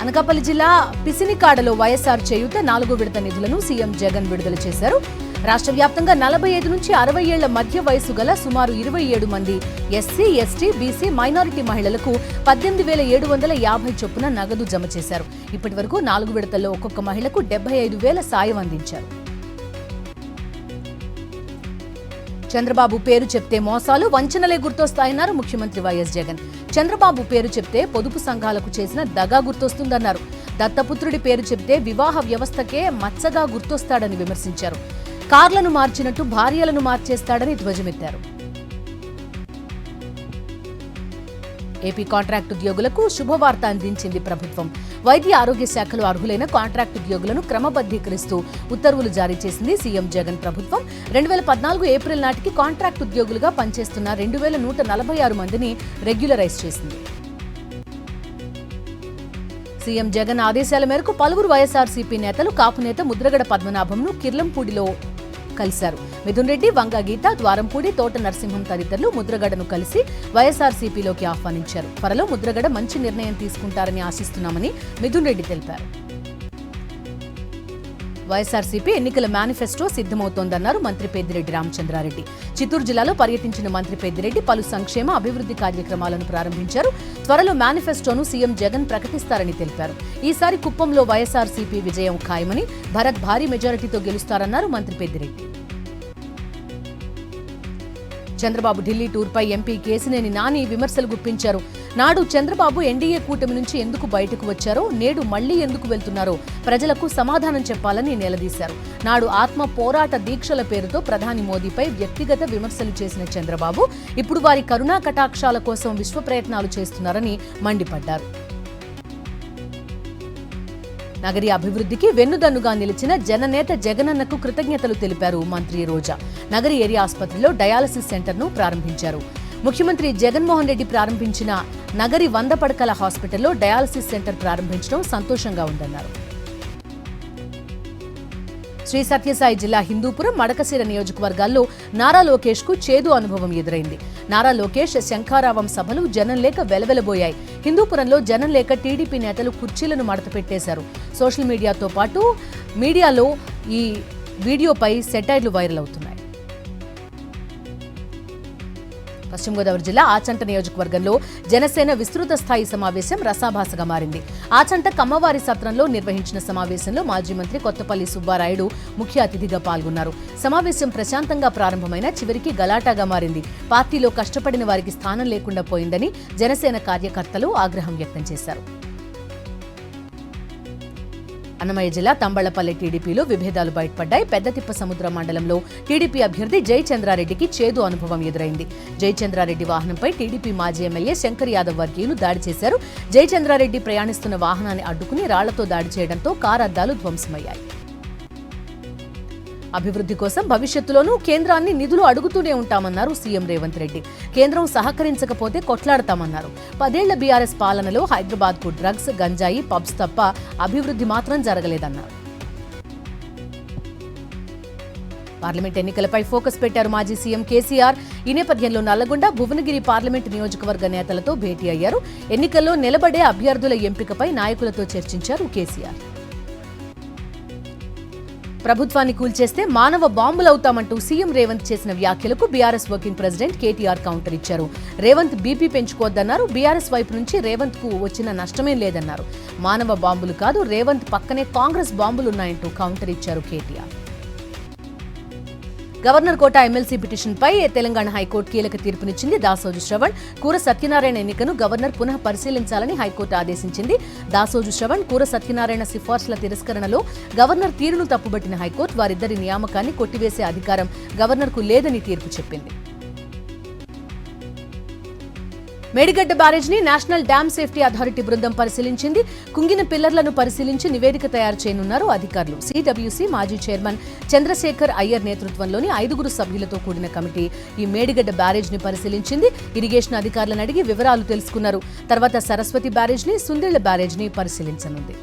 అనకాపల్లి జిల్లా పిసినికాడలో వైఎస్ఆర్ చేయూత 4వ విడత నిధులను సీఎం జగన్ విడుదల చేశారు. రాష్ట్ర వ్యాప్తంగా 45 నుంచి 60 ఏళ్ల మధ్య వయసు గల సుమారు 27 మంది ఎస్సీ, ఎస్టీ, బీసీ, మైనారిటీ మహిళలకు 18,750 చొప్పున నగదు జమ చేశారు. ఇప్పటి వరకు 4 విడతల్లో ఒక్కొక్క మహిళకు 75,000 సాయం అందించారు. చంద్రబాబు పేరు చెప్తే మోసాలు, వంచనలే గుర్తొస్తాయన్నారు ముఖ్యమంత్రి వైఎస్ జగన్. చంద్రబాబు పేరు చెప్తే పొదుపు సంఘాలకు చేసిన దగా గుర్తొస్తుందన్నారు. దత్తపుత్రుడి పేరు చెప్తే వివాహ వ్యవస్థకే మచ్చగా గుర్తొస్తాడని విమర్శించారు. కార్లను మార్చినట్టు భార్యలను మార్చేస్తాడని ధ్వజమెత్తారు. ఏపీ కాంట్రాక్ట్ ఉద్యోగులకు శుభవార్త అందించింది ప్రభుత్వం. వైద్య ఆరోగ్య శాఖలో అర్హులైన కాంట్రాక్ట్ ఉద్యోగులను క్రమబద్ధీకరిస్తూ ఉత్తర్వులు జారీ చేసింది సీఎం జగన్ ప్రభుత్వం. 2014 ఏప్రిల్ నాటికి కాంట్రాక్ట్ ఉద్యోగులుగా పనిచేస్తున్న 2,146 మందిని రెగ్యులరైజ్ చేసింది. సీఎం జగన్ ఆదేశాల మేరకు పలువురు వైఎస్ఆర్సీపీ నేతలు కాపు నేత ముద్రగడ పద్మనాభంను కిర్లంపూడిలో కలిశారు. మిథున్ రెడ్డి, వంగ గీత, ద్వారంపూడి, తోట నరసింహం తదితరులు ముద్రగడను కలిసి వైఎస్ఆర్సీపీలోకి ఆహ్వానించారు. త్వరలో ముద్రగడ మంచి నిర్ణయం తీసుకుంటారని ఆశిస్తున్నామని మిథున్ రెడ్డి తెలిపారు. వైఎస్ఆర్సీపీ ఎన్నికల మేనిఫెస్టో సిద్ధమవుతోందన్నారు మంత్రి పెద్దిరెడ్డి రామచంద్రారెడ్డి. చిత్తూరు జిల్లాలో పర్యటించిన మంత్రి పెద్దిరెడ్డి పలు సంక్షేమ అభివృద్ధి కార్యక్రమాలను ప్రారంభించారు. త్వరలో మేనిఫెస్టోను సీఎం జగన్ ప్రకటిస్తారని తెలిపారు. ఈసారి కుప్పంలో వైఎస్ఆర్సీపీ విజయం ఖాయమని, భరత్ భారీ మెజారిటీతో గెలుస్తారన్నారు మంత్రి పెద్దిరెడ్డి. చంద్రబాబు ఢిల్లీ టూర్పై ఎంపీ కేసినేని నాని విమర్శలు గుప్పించారు. నాడు చంద్రబాబు ఎన్డీఏ కూటమి నుంచి ఎందుకు బయటకు వచ్చారో, నేడు మళ్లీ ఎందుకు వెళ్తున్నారో ప్రజలకు సమాధానం చెప్పాలని నిలదీశారు. నాడు ఆత్మ పోరాట దీక్షల పేరుతో ప్రధాని మోదీపై వ్యక్తిగత విమర్శలు చేసిన చంద్రబాబు ఇప్పుడు వారి కరుణా కటాక్షాల కోసం విశ్వ ప్రయత్నాలు చేస్తున్నారని మండిపడ్డారు. నగరి అభివృద్ధికి వెన్నుదన్నుగా నిలిచిన జననేత జగనన్నకు కృతజ్ఞతలు తెలిపారు మంత్రి రోజా. నగరి ఏరియా ఆసుపత్రిలో డయాలసిస్ సెంటర్ను ప్రారంభించారు. ముఖ్యమంత్రి జగన్మోహన్ రెడ్డి ప్రారంభించిన నగరి 100 పడకల హాస్పిటల్లో డయాలసిస్ సెంటర్ ప్రారంభించడం సంతోషంగా ఉందన్నారు. శ్రీ సత్యసాయి జిల్లా హిందూపురం, మడకశిర నియోజకవర్గాల్లో నారా లోకేష్ కు చేదు అనుభవం ఎదురైంది. నారా లోకేష్ శంఖారావం సభలు జనం లేక వెలవెలబోయాయి. హిందూపురంలో జనం లేక టీడీపీ నేతలు కుర్చీలను మడతపెట్టేశారు. సోషల్ మీడియాతో పాటు మీడియాలో ఈ వీడియోపై సెటైర్లు వైరల్ అవుతున్నాయి. పశ్చిమ గోదావరి జిల్లా ఆచంట నియోజకవర్గంలో జనసేన విస్తృత స్థాయి సమావేశం రసాభాసగా మారింది. ఆచంట కమ్మవారి సత్రంలో నిర్వహించిన సమావేశంలో మాజీ మంత్రి కొత్తపల్లి సుబ్బారాయుడు ముఖ్య అతిథిగా పాల్గొన్నారు. సమావేశం ప్రశాంతంగా ప్రారంభమైన చివరికి గలాటాగా మారింది. పార్టీలో కష్టపడిన వారికి స్థానం లేకుండా పోయిందని జనసేన కార్యకర్తలు ఆగ్రహం వ్యక్తం చేశారు. అన్నమయ్య జిల్లా తంబళ్లపల్లి టీడీపీలో విభేదాలు బయటపడ్డాయి. పెద్దతిప్ప సముద్ర మండలంలో టీడీపీ అభ్యర్థి జయచంద్రారెడ్డికి చేదు అనుభవం ఎదురైంది. జయచంద్రారెడ్డి వాహనంపై టీడీపీ మాజీ ఎమ్మెల్యే శంకర్ యాదవ్ వర్గీయులు దాడి చేశారు. జయచంద్రారెడ్డి ప్రయాణిస్తున్న వాహనాన్ని అడ్డుకుని రాళ్లతో దాడి చేయడంతో కారు అద్దాలు ధ్వంసమయ్యాయి. అభివృద్ధి కోసం భవిష్యత్తులోనూ కేంద్రాన్ని నిధులు అడుగుతూనే ఉంటామన్నారు సీఎం రేవంత్ రెడ్డి. కేంద్రం సహకరించకపోతే కొట్లాడతామన్నారు. 10 ఏళ్ల బీఆర్ఎస్ పాలనలో హైదరాబాద్కు డ్రగ్స్, గంజాయి, పబ్స్ తప్ప అభివృద్ధి మాత్రం జరగలేదన్నారు. పార్లమెంట్ ఎన్నికలపై ఫోకస్ పెట్టారు మాజీ సీఎం కేసీఆర్. ఈ నేపథ్యంలో నల్లగొండ, భువనగిరి పార్లమెంట్ నియోజకవర్గ నేతలతో భేటీ అయ్యారు. ఎన్నికల్లో నిలబడే అభ్యర్థుల ఎంపికపై నాయకులతో చర్చించారు కేసీఆర్. ప్రభుత్వాన్ని కూల్చేస్తే మానవ బాంబులవుతామంటూ సీఎం రేవంత్ చేసిన వ్యాఖ్యలకు BRS working president KTR counter ఇచ్చారు. రేవంత్ బీపీ పెంచుకోవద్దన్నారు. బీఆర్ఎస్ వైపు నుంచి రేవంత్ కు వచ్చిన నష్టమేం లేదన్నారు. మానవ బాంబులు కాదు, రేవంత్ పక్కనే కాంగ్రెస్ బాంబులున్నాయంటూ కౌంటర్ ఇచ్చారు కేటీఆర్. గవర్నర్ కోట ఎమ్మెల్సీ పిటిషన్పై తెలంగాణ హైకోర్టు కీలక తీర్పునిచ్చింది. దాసోజు శ్రవణ్, కూర సత్యనారాయణ ఎన్నికను గవర్నర్ పునః పరిశీలించాలని హైకోర్టు ఆదేశించింది. దాసోజు శ్రవణ్, కూర సత్యనారాయణ సిఫార్సుల తిరస్కరణలో గవర్నర్ తీరును తప్పుబట్టిన హైకోర్టు వారిద్దరి నియామకాన్ని కొట్టివేసే అధికారం గవర్నర్కు లేదని తీర్పు చెప్పింది. మేడిగడ్డ బ్యారేజ్ని నేషనల్ డ్యామ్ సేఫ్టీ అథారిటీ బృందం పరిశీలించింది. కుంగిన పిల్లర్లను పరిశీలించి నివేదిక తయారు చేయనున్నారు అధికారులు. సిడబ్ల్యూసీ మాజీ చైర్మన్ చంద్రశేఖర్ అయ్యర్ నేతృత్వంలోని 5 సభ్యులతో కూడిన కమిటీ ఈ మేడిగడ్డ బ్యారేజ్ని పరిశీలించింది. ఇరిగేషన్ అధికారులను అడిగి వివరాలు తెలుసుకున్నారు. తర్వాత సరస్వతి బ్యారేజ్ని, సుందిళ్ల బ్యారేజ్ని పరిశీలించనుంది.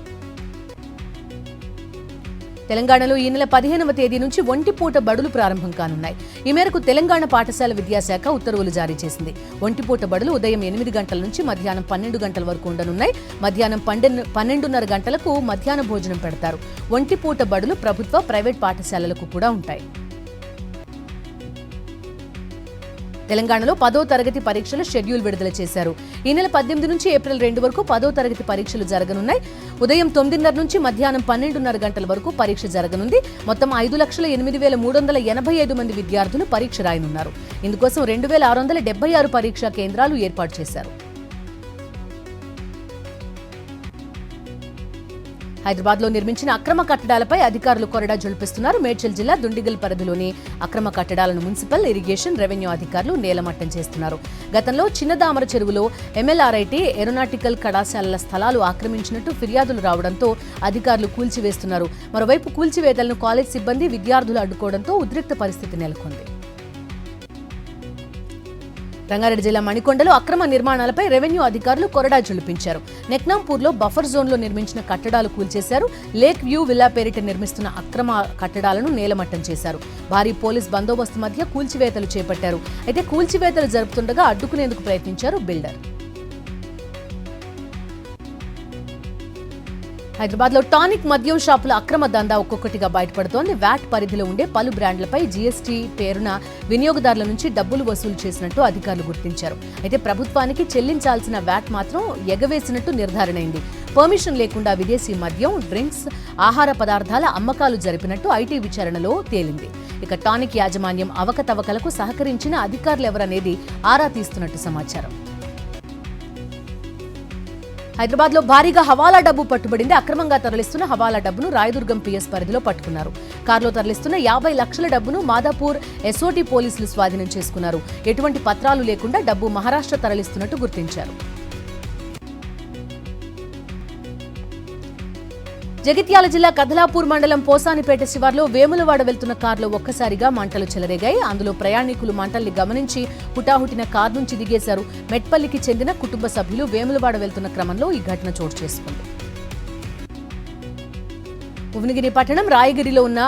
తెలంగాణలో ఈ నెల 15వ తేదీ నుంచి ఒంటిపూట బడులు ప్రారంభం కానున్నాయి. ఈ మేరకు తెలంగాణ పాఠశాల విద్యాశాఖ ఉత్తర్వులు జారీ చేసింది. ఒంటిపూట బడులు ఉదయం 8 గంటల నుంచి మధ్యాహ్నం 12 గంటల వరకు ఉండనున్నాయి. మధ్యాహ్నం 12:30 గంటలకు మధ్యాహ్న భోజనం పెడతారు. ఒంటిపూట బడులు ప్రభుత్వ, ప్రైవేట్ పాఠశాలలకు కూడా ఉంటాయి. తెలంగాణలో 10వ తరగతి పరీక్షల షెడ్యూల్ విడుదల చేశారు. ఈ నెల 18 నుంచి ఏప్రిల్ 2 వరకు 10వ తరగతి పరీక్షలు జరగనున్నాయి. ఉదయం 9:30 నుంచి మధ్యాహ్నం 12:30 గంటల వరకు పరీక్ష జరగనుంది. మొత్తం 5,08,385 మంది విద్యార్థులు పరీక్ష రాయనున్నారు. ఇందుకోసం 2,676 పరీక్షా కేంద్రాలు ఏర్పాటు చేశారు. హైదరాబాద్లో నిర్మించిన అక్రమ కట్టడాలపై అధికారులు కొరడా జొలిపిస్తున్నారు. మేడ్చల్ జిల్లా దుండిగల్ పరిధిలోని అక్రమ కట్టడాలను మున్సిపల్, ఇరిగేషన్, రెవెన్యూ అధికారులు నేలమట్టం చేస్తున్నారు. గతంలో చిన్నదామర చెరువులో MLRIT, ఏరోనాటికల్ కళాశాలల స్థలాలు ఆక్రమించినట్టు ఫిర్యాదులు రావడంతో అధికారులు కూల్చివేస్తున్నారు. మరోవైపు కూల్చివేతలను కాలేజ్ సిబ్బంది, విద్యార్థులు అడ్డుకోవడంతో ఉద్రిక్త పరిస్థితి నెలకొంది. రంగారెడ్డి జిల్లా మణికొండలో అక్రమ నిర్మాణాలపై రెవెన్యూ అధికారులు కొరడా జొలిపించారు. నెక్నాంపూర్లో బఫర్ జోన్లో నిర్మించిన కట్టడాలు కూల్చేశారు. లేక్ వ్యూ విల్లా పేరిట నిర్మిస్తున్న అక్రమ కట్టడాలను నేలమట్టం చేశారు. భారీ పోలీస్ బందోబస్తు మధ్య కూల్చివేతలు చేపట్టారు. అయితే కూల్చివేతలు జరుపుతుండగా అడ్డుకునేందుకు ప్రయత్నించారు బిల్డర్. హైదరాబాద్లో టానిక్ మద్యం షాపుల అక్రమ దందా ఒక్కొక్కటిగా బయటపడుతోంది. వ్యాట్ పరిధిలో ఉండే పలు బ్రాండ్లపై GST పేరున వినియోగదారుల నుంచి డబ్బులు వసూలు చేసినట్టు అధికారులు గుర్తించారు. అయితే ప్రభుత్వానికి చెల్లించాల్సిన వ్యాట్ మాత్రం ఎగవేసినట్టు నిర్ధారణైంది. పర్మిషన్ లేకుండా విదేశీ మద్యం, డ్రింక్స్, ఆహార పదార్థాల అమ్మకాలు జరిపినట్టు IT విచారణలో తేలింది. ఇక టానిక్ యాజమాన్యం అవకతవకలకు సహకరించిన అధికారులెవరనేది ఆరా తీస్తున్నట్టు సమాచారం. హైదరాబాద్లో భారీగా హవాలా డబ్బు పట్టుబడింది. అక్రమంగా తరలిస్తున్న హవాలా డబ్బును రాయదుర్గం PS పరిధిలో పట్టుకున్నారు. కారులో తరలిస్తున్న 50 లక్షల డబ్బును మాదాపూర్ SOT పోలీసులు స్వాధీనం చేసుకున్నారు. ఎటువంటి పత్రాలు లేకుండా డబ్బు మహారాష్ట్ర తరలిస్తున్నట్టు గుర్తించారు. జగిత్యాల జిల్లా కదలాపూర్ మండలం పోసానిపేట శివార్లో వేములవాడ వెళ్తున్న కారులో ఒక్కసారిగా మంటలు చెలరేగాయి. అందులో ప్రయాణికులు మంటల్ని గమనించి హుటాహుటిన కారు నుంచి దిగేశారు. మెట్పల్లికి చెందిన కుటుంబ సభ్యులు వేములవాడ వెళ్తున్న క్రమంలో ఈ ఘటన చోటు చేసుకుంది. భువనగిరి పట్టణం రాయగిరిలో ఉన్న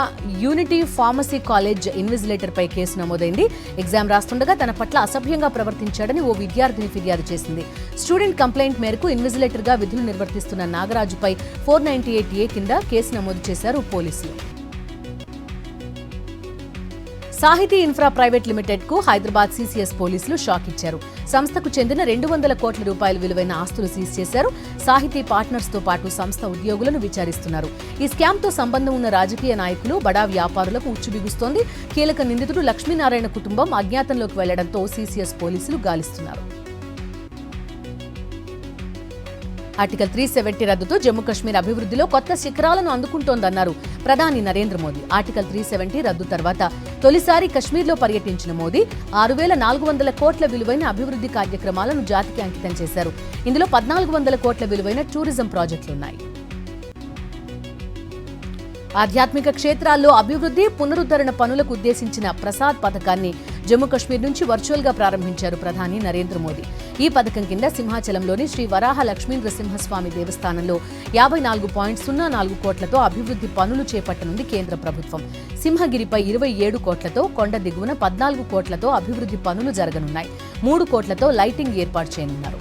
యూనిటీ ఫార్మసీ కాలేజ్ ఇన్విజిలేటర్ పై కేసు నమోదైంది. ఎగ్జామ్ రాస్తుండగా తన పట్ల అసభ్యంగా ప్రవర్తించాడని ఓ విద్యార్థిని ఫిర్యాదు చేసింది. స్టూడెంట్ కంప్లైంట్ మేరకు ఇన్విజిలేటర్ గా విధులు నిర్వర్తిస్తున్న నాగరాజుపై 498A కింద కేసు నమోదు చేశారు పోలీసులు. సాహితీ ఇన్ఫ్రా ప్రైవేట్ లిమిటెడ్ కు హైదరాబాద్ CCS పోలీసులు షాక్ ఇచ్చారు. సంస్థకు చెందిన 200 కోట్ల రూపాయల విలువైన ఆస్తులు సీజ్ చేశారు. సాహితీ పార్ట్నర్స్ తో పాటు సంస్థ ఉద్యోగులను విచారిస్తున్నారు. ఈ స్కామ్ తో సంబంధం ఉన్న రాజకీయ నాయకులు, బడా వ్యాపారులకు ఉచ్చుబిగుస్తోంది. కీలక నిందితుడు లక్ష్మీనారాయణ కుటుంబం అజ్ఞాతంలోకి వెళ్లడంతో CCS పోలీసులు గాలిస్తున్నారు. ఆర్టికల్ 370 రద్దుతో జమ్మూ కశ్మీర్ అభివృద్ధిలో కొత్త శిఖరాలను అందుకుంటోందన్నారు ప్రధాని నరేంద్ర మోదీ. ఆర్టికల్ 370 రద్దు తర్వాత తొలిసారి కశ్మీర్లో పర్యటించిన మోదీ 6,400 కోట్ల విలువైన అభివృద్ధి కార్యక్రమాలను జాతికి అంకితం చేశారు. ఇందులో 1,400 కోట్ల విలువైన టూరిజం ప్రాజెక్టులున్నాయి. ఆధ్యాత్మిక క్షేత్రాల్లో అభివృద్ధి, పునరుద్ధరణ పనులకు ఉద్దేశించిన ప్రసాద్ పథకాన్ని జమ్మూ కశ్మీర్ నుంచి వర్చువల్ గా ప్రారంభించారు ప్రధాని నరేంద్ర మోదీ. ఈ పథకం కింద సింహాచలంలోని శ్రీ వరాహ లక్ష్మీ నృసింహస్వామి దేవస్థానంలో 54.04 కోట్లతో అభివృద్ధి పనులు చేపట్టనుంది కేంద్ర ప్రభుత్వం. సింహగిరిపై 27 కోట్లతో, కొండ దిగువన 14 కోట్లతో అభివృద్ధి పనులు జరగనున్నాయి. 3 కోట్లతో లైటింగ్ ఏర్పాటు చేయనున్నారు.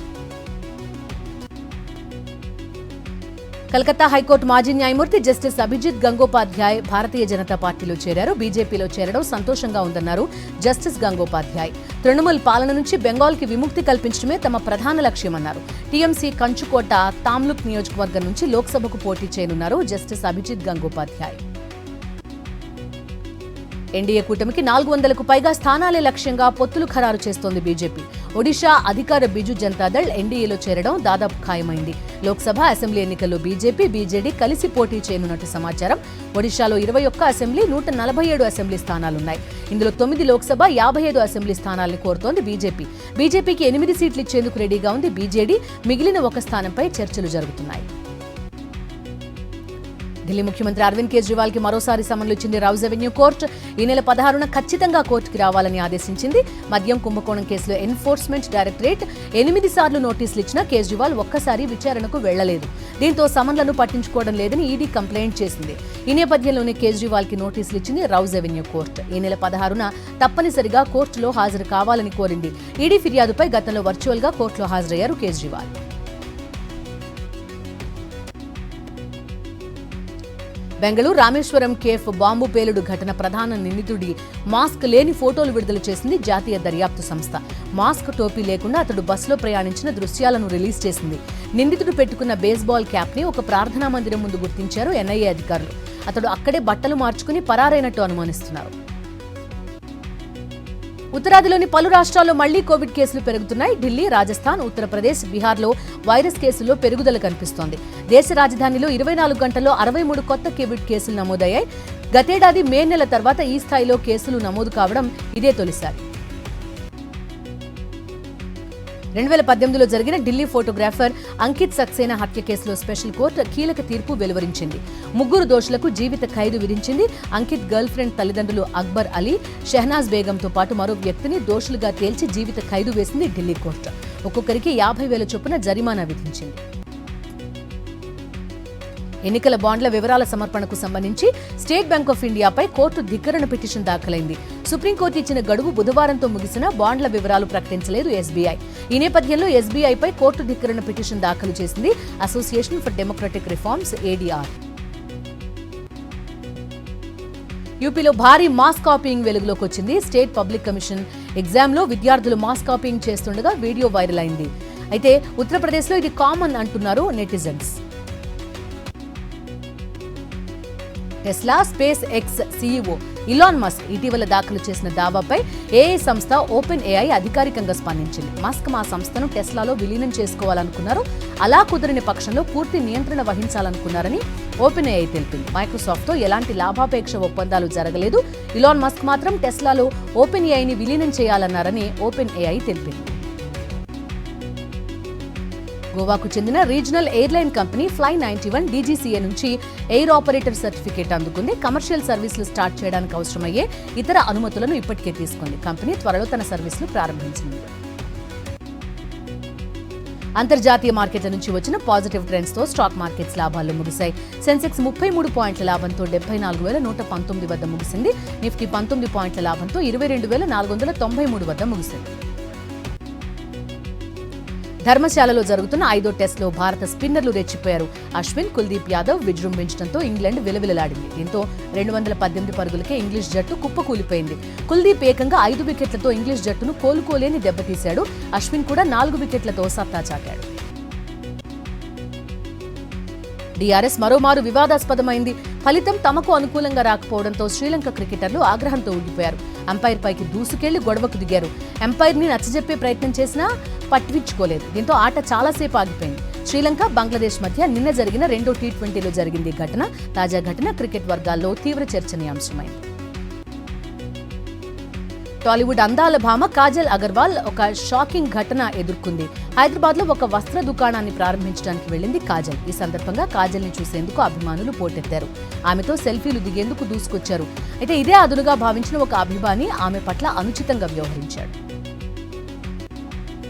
కలకత్తా హైకోర్టు మాజీ న్యాయమూర్తి జస్టిస్ అభిజిత్ గంగోపాధ్యాయ్ భారతీయ జనతా పార్టీలో చేరారు. బీజేపీలో చేరడం సంతోషంగా ఉందన్నారు జస్టిస్ గంగోపాధ్యాయ్. తృణమూల్ పాలన నుంచి బెంగాల్కి విముక్తి కల్పించడమే తమ ప్రధాన లక్ష్యమన్నారు. టీఎంసీ కంచుకోట తామ్లుక్ నియోజకవర్గం నుంచి లోక్సభకు పోటీ చేయనున్నారు జస్టిస్ అభిజిత్ గంగోపాధ్యాయ్. ఎన్డీఏ కూటమికి 400కు పైగా స్థానాలే లక్ష్యంగా పొత్తులు ఖరారు చేస్తోంది బీజేపీ. ఒడిషా అధికార బిజు జనతాదళ్ ఎన్డీఏలో చేరడం దాదాపు ఖాయమైంది. లోక్సభ, అసెంబ్లీ ఎన్నికల్లో బీజేపీ, బీజేడీ కలిసి పోటీ చేయనున్నట్టు సమాచారం. ఒడిషాలో 21 అసెంబ్లీ, 147 అసెంబ్లీ స్థానాలున్నాయి. ఇందులో 9 లోక్సభ, 55 అసెంబ్లీ స్థానాలను కోరుతోంది బీజేపీ. బీజేపీకి 8 సీట్లు ఇచ్చేందుకు రెడీగా ఉంది బీజేడీ. మిగిలిన ఒక స్థానంపై చర్చలు జరుగుతున్నాయి. ఢిల్లీ ముఖ్యమంత్రి అరవింద్ కేజ్రీవాల్ కి మరోసారి సమన్లు ఇచ్చింది రౌజ్ అవెన్యూ కోర్టు. ఈ నెల 16న ఖచ్చితంగా కోర్టుకి రావాలని ఆదేశించింది. మద్యం కుంభకోణం కేసులో ఎన్ఫోర్స్మెంట్ డైరెక్టరేట్ 8 సార్లు నోటీసులు ఇచ్చినా కేజ్రీవాల్ ఒక్కసారి విచారణకు వెళ్లలేదు. దీంతో సమన్లను పట్టించుకోవడం లేదని ఈడీ కంప్లైంట్ చేసింది. ఈ నేపథ్యంలోనే కేజ్రీవాల్ కి నోటీసులు ఇచ్చింది రౌజ్ అవెన్యూ కోర్టు. ఈ నెల 16న తప్పనిసరిగా కోర్టులో హాజరు కావాలని కోరింది. ఈడీ ఫిర్యాదుపై గతంలో వర్చువల్ గా కోర్టులో హాజరయ్యారు కేజ్రీవాల్. బెంగళూరు రామేశ్వరం కేఫ్ బాంబు పేలుడు ఘటన ప్రధాన నిందితుడి మాస్క్ లేని ఫోటోలు విడుదల చేసింది జాతీయ దర్యాప్తు సంస్థ. మాస్క్, టోపీ లేకుండా అతడు బస్సులో ప్రయాణించిన దృశ్యాలను రిలీజ్ చేసింది. నిందితుడు పెట్టుకున్న బేస్బాల్ క్యాప్ ని ఒక ప్రార్థనా మందిరం ముందు గుర్తించారు ఎన్ఐఏ అధికారులు. అతడు అక్కడే బట్టలు మార్చుకుని పరారైనట్టు అనుమానిస్తున్నారు. ఉత్తరాదిలోని పలు రాష్ట్రాల్లో మళ్లీ కోవిడ్ కేసులు పెరుగుతున్నాయి. ఢిల్లీ, రాజస్థాన్, ఉత్తరప్రదేశ్, బీహార్లో వైరస్ కేసుల్లో పెరుగుదల కనిపిస్తోంది. దేశ రాజధానిలో 24 గంటల్లో 63 కొత్త కోవిడ్ కేసులు నమోదయ్యాయి. గతేడాది మే నెల తర్వాత ఈ స్థాయిలో కేసులు నమోదు కావడం ఇదే తొలిసారి. 2018లో జరిగిన ఢిల్లీ ఫోటోగ్రాఫర్ అంకిత్ సక్సేనా హత్య కేసులో స్పెషల్ కోర్టు కీలక తీర్పు వెలువరించింది. 3 దోషులకు జీవిత ఖైదు విధించింది. అంకిత్ గర్ల్ ఫ్రెండ్ తల్లిదండ్రులు అక్బర్ అలీ, షెహనాజ్ బేగంతో పాటు మరో వ్యక్తిని దోషులుగా తేల్చి జీవిత ఖైదు వేసింది ఢిల్లీ కోర్టు. ఒక్కొక్కరికి 50,000 చొప్పున జరిమానా విధించింది. ఎన్నికల బాండ్ల వివరాల సమర్పణకు సంబంధించి స్టేట్ బ్యాంక్ ఆఫ్ ఇండియాపై కోర్టు ధిక్కరణ పిటిషన్ దాఖలైంది. సుప్రీంకోర్టు ఇచ్చిన గడువు బుధవారంతో ముగిసినా బాండ్ల వివరాలు ప్రకటించలేదు ఎస్బీఐ. ఈ నేపథ్యంలో ఎస్బీఐపై కోర్టు ధిక్కరణ పిటిషన్ దాఖలు చేసింది association for democratic reforms ADR. యూపీలో భారీ మాస్ కాపీయింగ్ వెలుగులోకి వచ్చింది. స్టేట్ పబ్లిక్ కమిషన్ ఎగ్జామ్లో విద్యార్థులు మాస్ కాపీయింగ్ చేస్తుండగా వీడియో వైరల్ అయింది. అయితే ఉత్తరప్రదేశ్లో ఇది కామన్ అంటున్నారు netizens. Tesla, space X CEO Elon Musk ఇటీవల దాఖలు చేసిన దావాపై ఏఐ సంస్థ ఓపెన్ ఏఐ అధికారికంగా స్పందించింది. మస్క్ మా సంస్థను టెస్లాలో విలీనం చేసుకోవాలనుకున్నారు. అలా కుదిరిన పక్షంలో పూర్తి నియంత్రణ వహించాలనుకున్నారని ఓపెన్ ఏఐ తెలిపింది. మైక్రోసాఫ్ట్తో ఎలాంటి లాభాపేక్ష ఒప్పందాలు జరగలేదు. ఇలాన్ మస్క్ మాత్రం టెస్లాలో ఓపెన్ ఏఐని విలీనం చేయాలన్నారని ఓపెన్ ఏఐ తెలిపింది. గోవాకు చెందిన regional airline company fly 91 DGCA నుంచి ఎయిర్ ఆపరేటర్ సర్టిఫికేట్ అందుకుంది. కమర్షియల్ సర్వీసులు స్టార్ట్ చేయడానికి అవసరమయ్యే ఇతర అనుమతులను ఇప్పటికే తీసుకుంది. కంపెనీ త్వరలో తన సర్వీసులు ప్రారంభించింది. అంతర్జాతీయ మార్కెట్ల నుంచి వచ్చిన పాజిటివ్ ట్రెండ్స్ తో స్టాక్ మార్కెట్స్ లాభాల్లో ముగిశాయి. సెన్సెక్స్ 33 పాయింట్ల లాభంతో 74,119 వద్ద ముగిసింది. నిఫ్టీ 19 పాయింట్ల లాభంతో 22,493 వద్ద ముగిసింది. ధర్మశాలలో జరుగుతున్న 5వ టెస్ట్లో భారత స్పిన్నర్లు రెచ్చిపోయారు. అశ్విన్, కుల్దీప్ యాదవ్ విజృంభించడంతో ఇంగ్లాండ్ విలవిలలాడింది. దీంతో 218 పరుగులకే ఇంగ్లీష్ జట్టు కుప్పకూలిపోయింది. కుల్దీప్ ఏకంగా 5 వికెట్లతో ఇంగ్లీష్ జట్టును కోలుకోలేని దెబ్బతీశాడు. అశ్విన్ కూడా 4 వికెట్లతో సత్తా చాటాడు. డీఆర్ఎస్ మరోమారు వివాదాస్పదమైంది. ఫలితం తమకు అనుకూలంగా రాకపోవడంతో శ్రీలంక క్రికెటర్లు ఆగ్రహంతో ఊగిపోయారు. అంపైర్ పైకి దూసుకెళ్లి గొడవకు దిగారు. అంపైర్ ని నచ్చజెప్పే ప్రయత్నం చేసినా పట్టించుకోలేదు. దీంతో ఆట చాలాసేపు ఆగిపోయింది. శ్రీలంక, బంగ్లాదేశ్ మధ్య నిన్న జరిగిన 2వ టీ20లో జరిగింది ఘటన. తాజా ఘటన క్రికెట్ వర్గాల్లో తీవ్ర చర్చనీయాంశమైంది. టాలీవుడ్ అందాల భామ కాజల్ అగర్వాల్ ఒక షాకింగ్ ఘటన ఎదుర్కొంది. హైదరాబాద్ లో ఒక వస్త్ర దుకాణాన్ని ప్రారంభించడానికి వెళ్లింది కాజల్. ఈ సందర్భంగా కాజల్ ని చూసేందుకు అభిమానులు పోటెత్తారు. ఆమెతో సెల్ఫీలు దిగేందుకు దూసుకొచ్చారు. అయితే ఇదే అదునుగా భావించిన ఒక అభిమాని ఆమె పట్ల అనుచితంగా వ్యవహరించాడు.